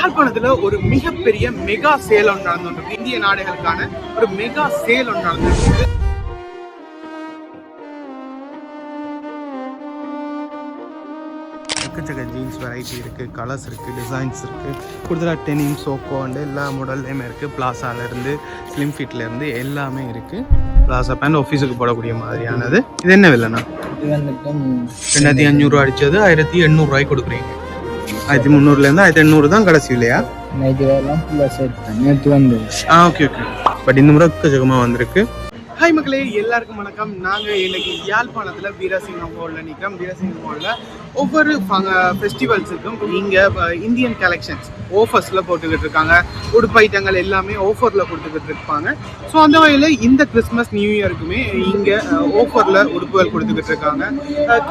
யாழ்ப்பாணத்துல ஒரு மிகப்பெரிய மெகா சேல் ஒன்று நடந்துருக்கு. இந்திய நாடுகளுக்கான ஒரு மெகா சேல் ஒன்று நடந்துருக்கு. எக்கச்சக்க ஜீன்ஸ் வெரைட்டி இருக்குது, கலர்ஸ் இருக்குது, டிசைன்ஸ் இருக்குது. கூடுதலாக டெனிம், சோக்கோ அண்டு எல்லா மாடல்லையுமே இருக்குது. பிளாசாலேருந்து ஸ்லிம் ஃபிட்லேருந்து எல்லாமே இருக்குது. பிளாசா பேண்ட் ஆஃபீஸுக்கு போடக்கூடிய மாதிரியானது. இது என்ன விலைண்ணா? இது வந்துட்டு 2500 அடித்தது 1800 கொடுக்குறீங்க. 1300 1800 தான் கடைசி இல்லையா? நேற்று வந்து ஓகே ஓகே. பட் இந்த முறை எக்கச்சக்கமாக வந்திருக்கு. ஹாய் மக்களே, எல்லாருக்கும் வணக்கம். நாங்கள் இன்னைக்கு யாழ்ப்பாணத்தில் வீரசிங்கம் ஹாலில் நிற்கிறோம். வீரசிங்கம் ஹாலில் ஒவ்வொரு ஃபெஸ்டிவல்ஸுக்கும் இங்கே இந்தியன் கலெக்ஷன்ஸ் ஆஃபர்ஸில் போட்டுக்கிட்டு இருக்காங்க. உடுப்பு ஐட்டங்கள் எல்லாமே ஆஃபரில் கொடுத்துக்கிட்டு இருப்பாங்க. ஸோ அந்த வகையில் இந்த கிறிஸ்மஸ் நியூ இயருக்குமே இங்கே ஆஃபரில் உடுப்புகள் கொடுத்துக்கிட்டு இருக்காங்க.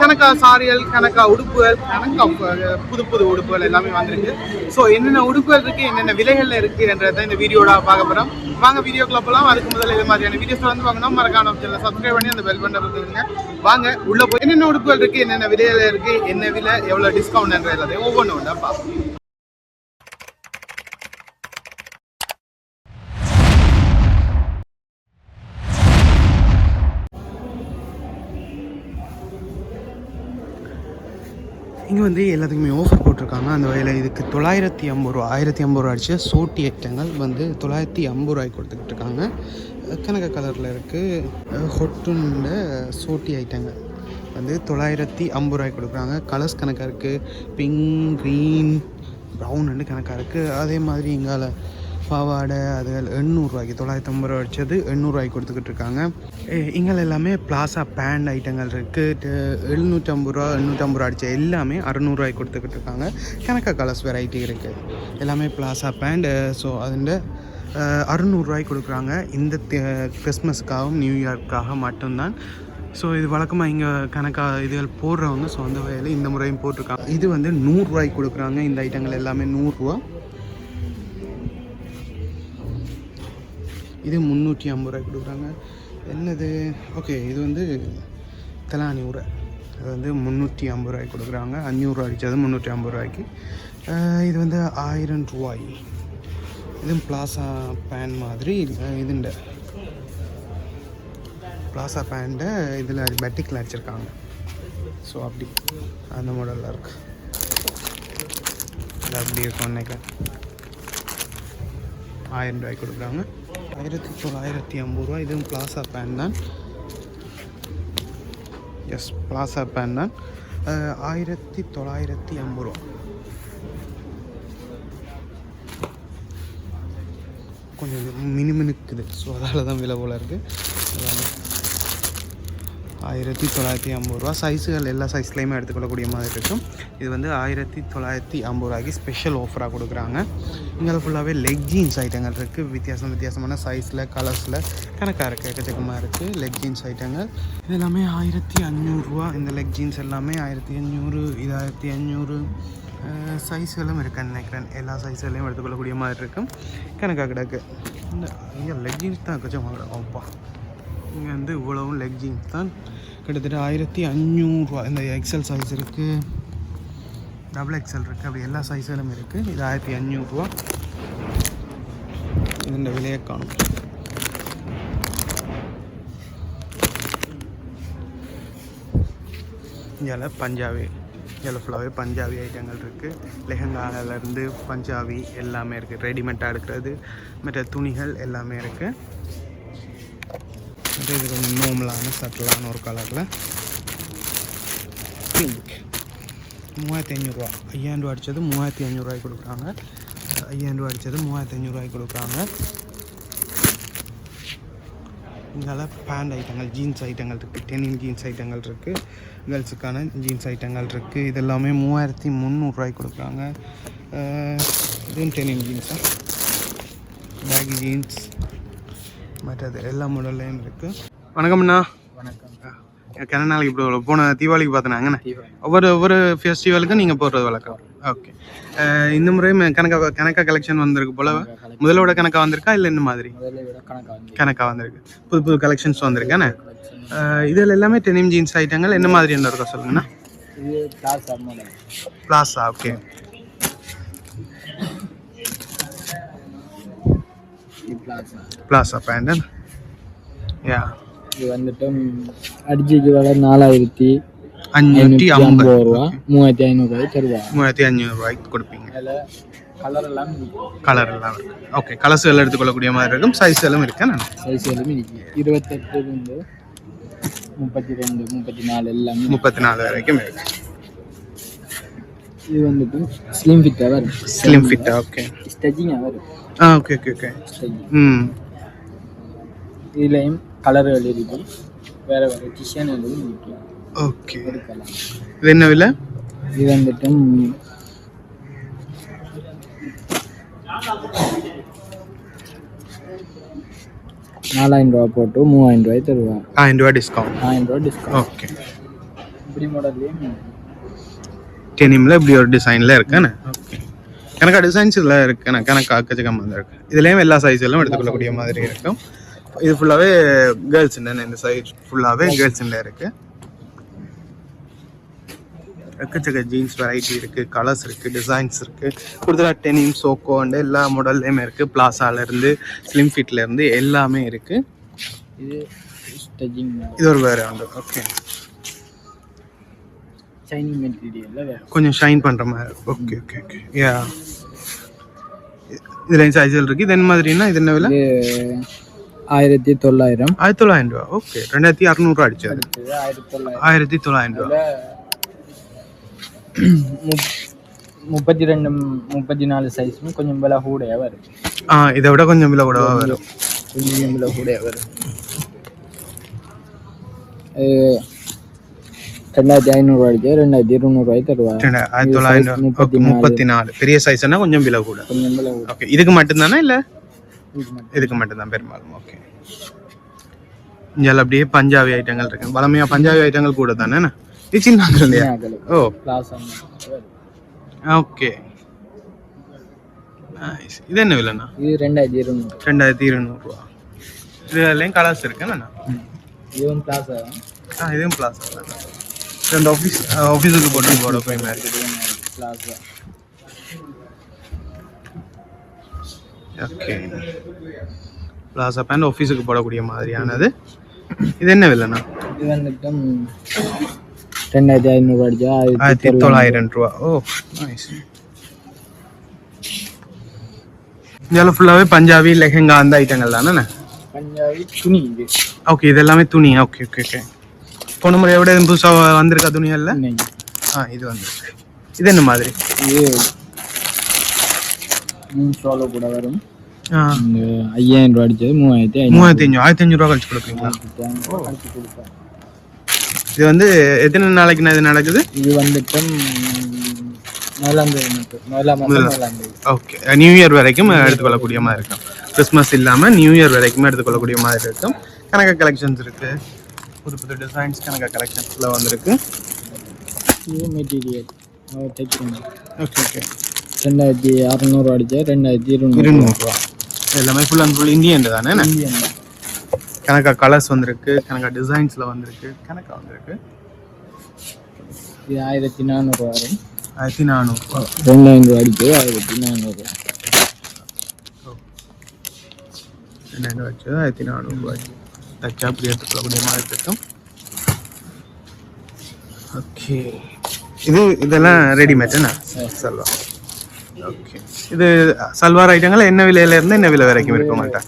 கணக்கா சாரிகள், கணக்கா உடுப்புகள், கணக்கா புது புது உடுப்புகள் எல்லாமே வந்திருக்கு. ஸோ என்னென்ன உடுப்புகள் இருக்குது, என்னென்ன விலைகளில் இருக்குன்றதை இந்த வீடியோட பார்க்க போகிறோம். வாங்க வீடியோக்குள்ள போகலாம். அதுக்கு முதல்ல இது மாதிரியான வீடியோஸ் வந்து வாங்கணும் மறக்காம சேனலை சப்ஸ்கிரைப் பண்ணி அந்த பெல் பட்டனை கொடுத்துருங்க. வாங்க உள்ள போய் என்னென்ன உடுப்புகள் இருக்குது, என்னென்ன விலையில் இருக்குது, என்ன விலை, எவ்வளோ டிஸ்கவுண்ட் எல்லாத்தையும் ஒவ்வொன்று ஒன்றா பார்ப்போம். இங்கே வந்து எல்லாத்துக்குமே ஆஃபர் போட்டிருக்காங்க. அந்த வகையில் இதுக்கு 950 ரூபா 1050 ரூபா அடிச்சு சோட்டி ஐட்டங்கள் வந்து 950 ரூபாய்க்கு கொடுத்துக்கிட்டு இருக்காங்க. கணக்க கலரில் இருக்குது. ஹொட்டுண்ட சோட்டி ஐட்டங்கள் வந்து 950 ரூபாய்க்கு கொடுக்குறாங்க. கலர்ஸ் கணக்காக இருக்குது. பிங்க், க்ரீன், ப்ரௌன் அண்டு கணக்காக இருக்குது. அதே மாதிரி இங்கால பாவாடை அது 800 ரூபாய்க்கு 950 ரூபா அடித்தது 800 ரூபாய்க்கு கொடுத்துக்கிட்டு இருக்காங்க. இங்கே எல்லாமே பிளாசா பேண்ட் ஐட்டங்கள் இருக்குது. 750 ரூபா 850 ரூபா அடித்த எல்லாமே 600 ரூபாய்க்கு கொடுத்துக்கிட்டு இருக்காங்க. கணக்காக கலர்ஸ் வெரைட்டி இருக்குது. எல்லாமே பிளாசா பேண்ட். ஸோ அதில் 600 ரூபாய்க்கு கொடுக்குறாங்க. இந்த கிறிஸ்மஸுக்காகவும் நியூ இயர்க்காக மட்டும்தான். ஸோ இது வழக்கமாக இங்கே கணக்காக இதுகள் போடுறவங்க. ஸோ அந்த வகையில் இந்த முறையும் போட்டிருக்காங்க. இது வந்து 100 ரூபாய்க்கு கொடுக்குறாங்க. இந்த ஐட்டங்கள் எல்லாமே 100 ரூபா. இது 350 ரூபாய்க்கு கொடுக்குறாங்க. என்னது? ஓகே, இது வந்து தலானி உரை. அது வந்து 350 ரூபாய்க்கு கொடுக்குறாங்க. 500 ரூபா அடித்தது 350 ரூபாய்க்கு. இது வந்து 1000 ரூபாய். இதுவும் பிளாசா பேண்ட் மாதிரி. இதுண்ட பிளாசா பேண்ட்டை இதில் பெட்டிக்கில் அடிச்சிருக்காங்க. ஸோ அப்படி அந்த மாடலில் இருக்குது. இது அப்படி இருக்கும். நினைக்கிறேன் 1000 ரூபாய்க்கு கொடுக்குறாங்க. 1950 ரூபா. இதுவும் பிளாசா பேண்ட் தான். எஸ், பிளாசா பேண்ட் தான். 1950 ரூபா. கொஞ்சம் மினுமினுக்குது. ஸோ அதால் தான் விலை போல் இருக்குது. 1950 ரூபா. சைஸுகள் எல்லா சைஸ்லேயுமே எடுத்துக்கொள்ளக்கூடிய மாதிரி இருக்கும். இது வந்து 1950 ரூபாய்க்கு ஸ்பெஷல் ஆஃபராக கொடுக்குறாங்க. இங்கே ஃபுல்லாகவே லெக் ஜீன்ஸ் ஐட்டங்கள் இருக்குது. வித்தியாசமான சைஸில், கலர்ஸில் கணக்காக இருக்குது. எக்கச்சக்கமாக இருக்குது லெக் ஜீன்ஸ் ஐட்டங்கள். இது எல்லாமே 1500 ரூபா. இந்த லெக் ஜீன்ஸ் எல்லாமே 1500. இது 1500. சைஸ்களும் இருக்குன்னு நினைக்கிறேன். எல்லா சைஸ்களையும் எடுத்துக்கொள்ளக்கூடிய மாதிரி இருக்கும். கணக்காக கிடக்கு. இங்கே லெக் ஜீன்ஸ் தான் கொஞ்சம் கிடக்கும்ப்பா. இங்கே வந்து இவ்வளவும் லெக் ஜீன்ஸ் தான். கிட்டத்தட்ட 1500 ரூபா. இந்த எக்ஸல் சைஸ் இருக்குது, டபுள் எக்ஸல் இருக்குது, அப்படி எல்லா சைஸ்களும் இருக்குது. இது 1500 ரூபா. இந்த விலையை காணும். இங்கே பஞ்சாபி, இதில் ஃபுல்லாகவே பஞ்சாபி ஐட்டங்கள் இருக்குது. லெஹங்காலேருந்து பஞ்சாபி எல்லாமே இருக்குது. ரெடிமேடாக எடுக்கிறது, மற்ற துணிகள் எல்லாமே இருக்குது. இது கொஞ்சம் நோமலான சட்டலான ஒரு கலரில் பிங்க். 3500 ரூபா. 5000 ரூபா அடித்தது 3500 ரூபாய்க்கு கொடுக்குறாங்க. 5000 ரூபா அடித்தது 3500 ரூபாய்க்கு கொடுக்குறாங்க. இங்கே பேண்ட் ஐட்டங்கள், ஜீன்ஸ் ஐட்டங்கள் இருக்குது. டெனிம் ஜீன்ஸ் ஐட்டங்கள் இருக்குது. கேர்ள்ஸுக்கான ஜீன்ஸ் ஐட்டங்கள் இருக்குது. இது எல்லாமே 3300 ரூபாய்க்கு கொடுக்குறாங்க. இதுவும் டெனிம் ஜீன்ஸா, பேகி ஜீன்ஸ், மற்றது எல்லா மாடல்லையும் இருக்குது. வணக்கம்ண்ணா. வணக்கம். கிண நாளைக்கு இப்போ போன தீபாவளிக்கு பார்த்தினாங்கண்ணா. ஒவ்வொரு ஃபெஸ்டிவலுக்கும் நீங்கள் போடுறது வழக்கம். ஓகே. இந்த முறையும் கணக்கா கலெக்ஷன் வந்திருக்கு போல. முதலோட கணக்கா வந்திருக்கா இல்லை இந்த மாதிரி கணக்கா வந்திருக்கு? புது கலெக்ஷன்ஸ் வந்திருக்கானே. இதில் எல்லாமே டெனிம் ஜீன்ஸ் ஐட்டங்கள் என்ன மாதிரி என்ன இருக்கா சொல்லுங்கண்ணா? பிளாஸா. ஓகே. பிளாசா பேண்ட் யா இது வந்துட்டு அடிச்சுக்கு விலை 4550 ரூபா 3500 தருவாங்க 3500 ரூபாய்க்கு கொடுப்பீங்க அதில் கலர் எல்லாம் இருக்கு ஓகே கலர்ஸ் எல்லாம் எடுத்துக்கொள்ளக்கூடிய மாதிரி இருக்கும் சைஸ் எல்லாம் இருக்கு சைஸ் எல்லாமே இருக்கு 28 இருந்து 32 34 எல்லாமே 34 வரைக்கும் இருக்கு இது வந்துட்டு ஸ்லிம் ஃபிட்டாக வரும் ஸ்லிம் ஃபிட்டா ஓகே ஸ்டெச்சிங்காக வரும் ஓகே ஓகே ஓகே இதுலேயும் கலர்கள் இருக்கு வேறு வேறு டிசைன் எதுவும் இருக்கு ஓகே இது என்ன விலை இது வந்துட்டு 4000 ரூபா போட்டு 3000 ரூபாய் தருவாங்க 1000 ரூபா டிஸ்கவுண்ட் 1000 ரூபா டிஸ்கவுண்ட் ஓகே இப்படி மாடல்லையும் டெனிமில் இப்படி ஒரு டிசைனில் இருக்குண்ணே ஓகே கணக்கா டிசைன்ஸ் இதில் இருக்குண்ணே கணக்கா அக்கச்சக்கமாக தான் இருக்குது இதுலேயும் எல்லா சைஸ் எல்லாம் எடுத்துக்கொள்ளக்கூடிய மாதிரி இருக்கும் இது ஃபுல்லாகவே கேர்ள்ஸ் இந்த சைட் ஃபுல்லாகவே கேர்ள்ஸ் இருக்குது எக்கச்சக்க ஜீன்ஸ் வெரைட்டி இருக்குது கலர்ஸ் இருக்குது டிசைன்ஸ் இருக்குது கூடுதலாக டெனிம் சோக்கோ அண்ட் எல்லா மாடல்லையுமே இருக்குது பிளாசாலேருந்து ஸ்லிம் ஃபிட்லேருந்து எல்லாமே இருக்குது இது ஒரு வேறு வந்து ஓகே ஷைனிங் மெட்டீரியலில் கொஞ்சம் ஷைன் பண்ணுற மாதிரி ஓகே ஓகே ஓகே யா இதில் சைஸ்கள் இருக்குது இது என்ன மாதிரினா இது என்ன விலை 1900 ரூபா ஓகே 2600 ரூபா அடிச்சது 1900 ரூபா 32 34 சைஸும் கொஞ்சம் விலை கூடயா வரும் இதை விட கொஞ்சம் விலை கூடவா வரும் கொஞ்சம் விலை கூடயா வரும் 2500 ரூபாய்க்கு 2200 ரூபாய் தருவாங்க 1934 பெரிய சைஸ்னா கொஞ்சம் விலை கூட ஓகே இதுக்கு மட்டும்தானா இல்லை இதுக்கு மட்டும்தான் பெரும்பாலும் ஓகே இங்கே அப்படியே பஞ்சாபி ஐட்டங்கள் இருக்கு பழமையாக பஞ்சாபி ஐட்டங்கள் கூட தானே இது சின்ன இல்லையா ஓ ஓகே இது என்ன விலைண்ணா இது 2200 ரூபா இதுலேயும் கலர்ஸ் இருக்குண்ணா இதுவும் பிளாசா இதுவும் பிளாசா ரெண்டு ஆஃபீஸுக்கு போட போய் பிளாசா ஓகே பிளாசா பேண்ட் ஆஃபீஸுக்கு போடக்கூடிய மாதிரியானது இது என்ன விலைண்ணா இது வந்துட்டு 2500 ரூபா அடிச்சா 1900 ரூபா ஓ நைஸ் இதெல்லாம் ஃபுல்லாகவே பஞ்சாபி லெஹெங்கா அந்த ஐட்டங்கள் தானே பஞ்சாபி துணி இது ஓகே இது எல்லாமே துணி ஓகே ஓகே ஓகே போன முறை எவ்வளோ புதுசாக வந்திருக்கா துணியல்ல இது வந்துருக்கு இது என்ன மாதிரி இது மீன்ஸ்ல கூட வரும் 5000 ரூபா அடிச்சது 3500 ரூபா கழிச்சு கொடுப்பீங்களா இது வந்து எத்தனை நாளைக்கு இது நடக்குது இது வந்துட்டு 4 ஓகே நியூ இயர் வரைக்கும் எடுத்துக்கொள்ளக்கூடிய மாதிரி இருக்கும் கிறிஸ்மஸ் இல்லாமல் நியூ இயர் வரைக்கும் எடுத்துக்கொள்ளக்கூடிய மாதிரி இருக்கும் கணக்க கலெக்ஷன்ஸ் இருக்கு புது புது டிசைன்ஸ் கணக்க கலெக்ஷன்ஸில் வந்திருக்கு இது மெட்டீரியல் ஓகே ஓகே 2600 அடிச்சா 2200 ரூபா எல்லாமே ஃபுல் அண்ட் ஃபுல் இந்தியன் தானே கணக்கா கலர்ஸ் வந்திருக்கு கணக்கா டிசைன்ஸில் வந்திருக்கு கணக்கா வந்திருக்கு இது 1400 வரும் 1400 2000 அடிச்சு 1400 வச்சு 1400 ரூபாய் தச்சா அப்படி எடுத்துக்கொள்ளக்கூடிய மாதிரி இருக்கும் ஓகே இதெல்லாம் ரெடிமேட்னா சல்வார் ஓகே இது சல்வார் ஐட்டங்கள் என்ன விலையில இருந்து என்ன விலை வரைக்கும் இருக்க மாட்டேன்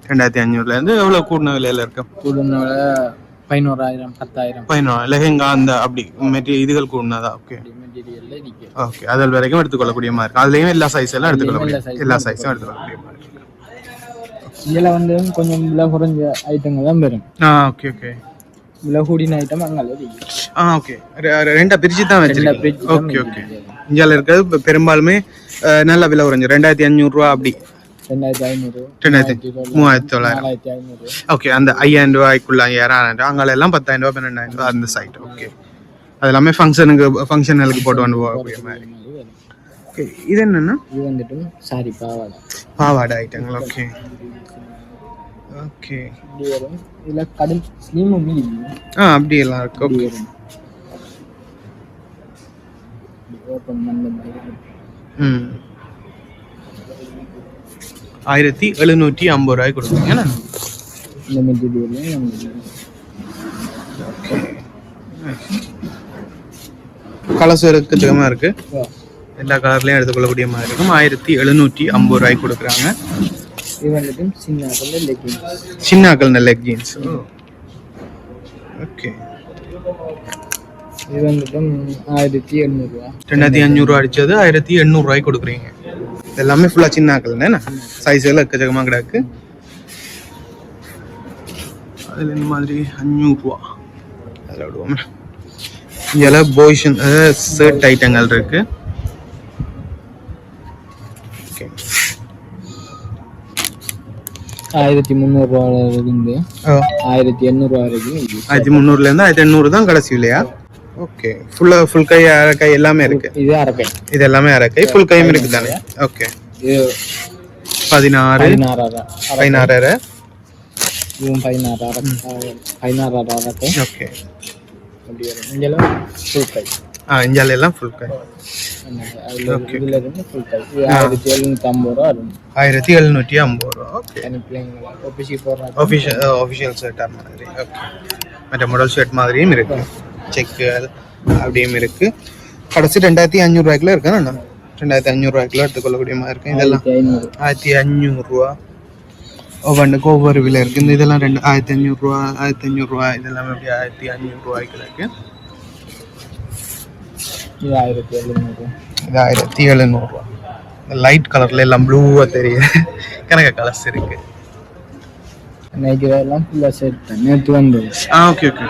2500 எவ்வளோ கூடின விலையில இருக்கும் கூடுன 11000 10000 லெஹெங்கா அந்த அப்படி இதுகள் கூடனதா ஓகே ஓகே அதில் வரைக்கும் எடுத்துக்கொள்ளக்கூடிய மாதிரி இருக்கும் அதுலேயும் எல்லா சைஸ் எல்லாம் எடுத்துக்கொள்ளக்கூடிய எல்லா சைஸும் எடுத்துக்கொள்ளக்கூடிய மாதிரி இருக்கும் இதில் வந்து கொஞ்சம் விலை குறைஞ்ச ஐட்டங்கள் தான் வரும் ஓகே ஓகே விலை கூடின ஐட்டம் அங்கே ஓகே ரெண்டா பிரிச்சு தான் வச்சிருக்கேன் ஓகே ஓகே இந்தியாவில் இருக்கிறது பெரும்பாலுமே நல்ல விலை குறைஞ்சு 2500 ரூபா அப்படி 3500 ஓகே அந்த 5000 ரூபாய்க்குள்ள 6000 அங்கெல்லாம் 10000 ரூபா 12000 ரூபா அந்த சைட் ஓகே அது எல்லாமே ஃபங்க்ஷனுக்கு போட்டு வந்து போகக்கூடிய மாதிரி ஓகே இது என்னன்னா இது வந்துட்டு சாரி பாவாடை ஐட்டங்கள் ஓகே ஓகே இதுல கடும் ஸ்லிம் மீதி அப்படி எல்லாம் இருக்கு ஓகே ஓபன் பண்ண 1750 ரூபாய்க்கு கொடுக்குறீங்க என்ன? இந்த மெட்டீரியல் கலர்ஸ் இருக்கமா இருக்கு, எல்லா கலர்லயும் எடுத்துக்கொள்ளக்கூடிய மாதிரி இருக்கும். 1750 ரூபாய்க்கு கொடுக்குறாங்க. இது வந்துட்டு சின்ன லெக்கின்ஸ், சின்னாக்கள் லெக் ஜீன்ஸ். ஓகே, இது வந்துட்டு 1800 ரூபா. 2500 ரூபா அடிச்சது 1800 ரூபாய்க்கு கொடுக்குறீங்க. எல்லாமே ஃபுல்லா சின்னாக்கள் தானே, சைஸ் எல்லாம் எக்கச்சக்கமா கிடக்கு. அதில் இந்த மாதிரி 500 ரூபா அதில் விடுவோம். இதெல்லாம் போய்ஷன் ஷர்ட் ஐட்டங்கள் இருக்கு. ஓகே, 1300 ரூபாயில இருந்து 1800 ரூபா வரைக்கும். 1300ல இருந்து 1800 தான் கடைசி இல்லையா? ஓகே, ஃபுல் கை அரைக்கை எல்லாமே இருக்கு. இது அரைக்கை, இது எல்லாமே அரைக்கை, ஃபுல் கையும் இருக்கு தானே? ஓகே, இது 16 16 இதுவும் 16 அரைக்கை. ஓகே, அப்படி வரும். இங்கெல்லாம் ஃபுல் கை. இஞ்சால எல்லாம் ஃபுல் கை. ஓகே, இதுல இருந்து ஃபுல் கை. இது 1750 ரூபா வரும். 1750 ரூபா. ஓகே, ஆஃபீஷியல் ஷர்ட் மாதிரி. ஓகே, மற்ற மாடல் ஷர்ட் மாதிரியும் இருக்கு, செக்குகள் அப்படியும் இருக்கு. கடைசி 2500 ரூபாய்க்குள்ள இருக்கு. 2500 ரூபாய்க்குள்ள எடுத்துக்கொள்ளக்கூடிய மாதிரி இருக்கு. இதெல்லாம் 1500 ரூபா. ஒவ்வொன்றுக்கு ஒவ்வொரு விலை இருக்கு. இந்த இதெல்லாம் 1500 ரூபா, 1500 ரூபா. இதெல்லாம் எப்படி 1500 ரூபாய்க்கு இருக்கு. இது 1700. இது 1700 ரூபா. லைட் கலர்ல எல்லாம் ப்ளூவா தெரியுது. கணக்க கலர்ஸ் இருக்கு. இன்னைக்கு இதெல்லாம் ஃபுல்லா செட் தான். நேற்று வந்தது. ஓகே ஓகே,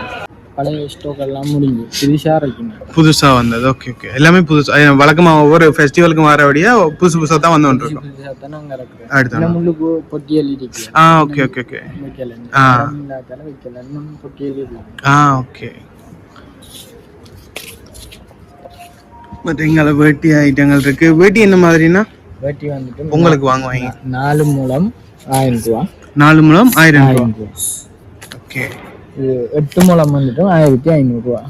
பழைய ஸ்டாக் எல்லாம் முடிஞ்சு புதுசா இருக்கணும். புதுசா வந்தது. ஓகே ஓகே, எல்லாமே புதுசா. வழக்கமா ஒவ்வொரு ஃபெஸ்டிவலுக்கும் வரபடியா புதுசு புதுசா தான் வந்துட்டு இருக்கோம். புதுசா தான் நாங்க இருக்கிறோம். அடுத்து முள்ளுக்கு பொட்டியல் இருக்கு. ஓகே ஓகே ஓகே, வைக்கல. வைக்கல, இன்னும் பொட்டியல் இருக்கு. ஓகே. மற்ற இங்கே வேட்டி ஐட்டங்கள் இருக்கு. வேட்டி என்ன மாதிரினா? வேட்டி வந்துட்டு உங்களுக்கு வாங்குவாங்க 4 முழம் 1000 ரூபா. 4 முழம் 1000 ரூபா. ஓகே, இது 8 முழம் வந்துட்டு 1500 ரூபா.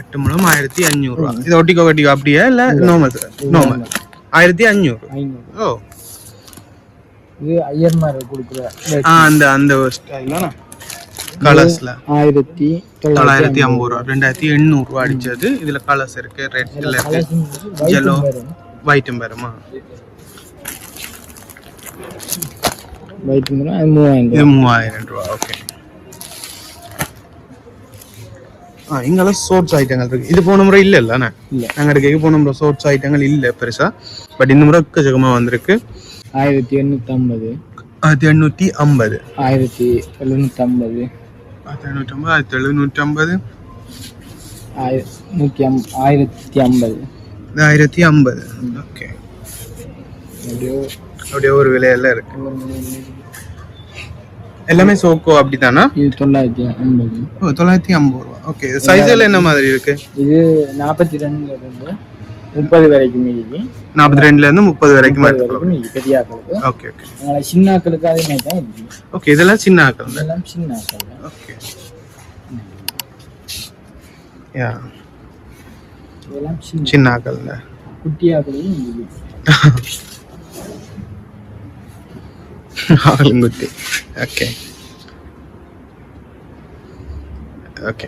8 முழம் 1500 ரூபா. இது ஒட்டிக்கோ கட்டிக்கோ அப்படியா இல்ல நார்மல்? நார்மல் 1500. ஓ, இது ஐயர்மார் கொடுக்குற அந்த ஸ்டைலான கலர்ஸ்ல 1950 ரூபா, 2800 ரூபா அடிச்சது. இதுல கலர்ஸ் இருக்கு, ரெட் கலர், yellow, ஒயிட்டும் வருமா? ஒயிட்னா 3000 ரூபா. ஓகே, இங்கெல்லாம் சோர்ட்ஸ் ஐட்டங்கள் இருக்கு. இது போன முறை இல்ல இல்ல நாங்க எடுக்க போன முறை சோர்ட்ஸ் ஐட்டங்கள் இல்ல பெருசா. பட் இந்த முறை எக்கச்சக்கமா வந்திருக்கு. 1850, 1850, 1750, 1750, 1750, 1050. ஓகே, அப்படியே ஒரு விலையெல்லாம் இருக்கு. எல்லாமே சோக்கோ அப்படித்தானா? இது 950. 950 ரூபா. ஓகே, சைஸ்ல என்ன மாதிரி இருக்கு? இது 42ல இருந்து 30 வரைக்கும் இருக்கு. 42ல இருந்து 30 வரைக்கும் இருக்கு பெரிய ஆட்களுக்கு. ஓகே ஓகே, சின்ன ஆட்களுக்கு அதே மாதிரி தான் இருக்கு. ஓகே, இதெல்லாம் சின்ன ஆட்கள். இதெல்லாம் சின்ன ஆட்கள். ஓகே, யா, இதெல்லாம் சின்ன ஆட்கள். குட்டி ஆட்களும் இருக்கு. ஆளுங்குட்டி. Okay okay.